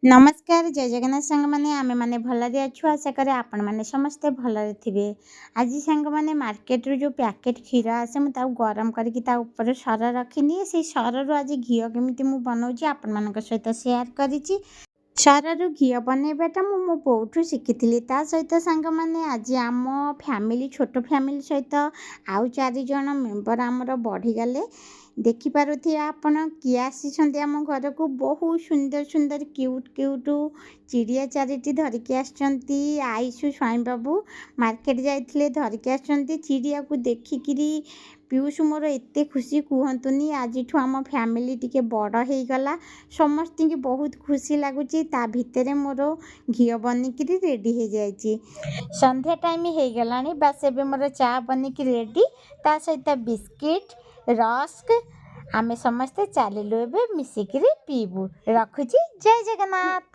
नमस्कार जय जगन्नाथ सांग मैंने आमे मैंने भलरे अच्छु आशा करे आपण मैंने समस्ते भलरे थिबे। आज सांग मैंने मार्केट रू जो पैकेट क्षीर आसे मु ताऊ गरम करके ता ऊपर सर रखिनी से सर रू आज घी केमिति मु बनाउची आपण मानक सहित शेयर करिची। सर रू घी बनैबाटा मु मो बोठू शिखिथिली ता सहित सांग मैंने आज आम फैमिली छोट फैमिली सहित आउ 4 जण मेंबर आमर बढ़ी गले। देखिपे आपण किए आसी आम घर को बहुत सुंदर सुंदर क्यूट क्यूट चिड़िया चारिटी धरिकी आसचंती। आईसु स्वाई बाबू मार्केट जाइथिले धरिकी आसचंती चिड़िया को देखिकी पीयूष मोर एते खुशी कहतुनी। आज आम फैमिली टिके बड़ हो गला समस्त की बहुत खुशी लगुच ता भितर मोर घी बनिकी रेडी हो जाइए। संध्या टाइम हो गला बस एबे मोर चा बनिकी रेडी ता सहित बिस्किट रस्क आमे समस्ते चलिलु एबे मिसिकिरी पीबू। रखुची जय जगन्नाथ।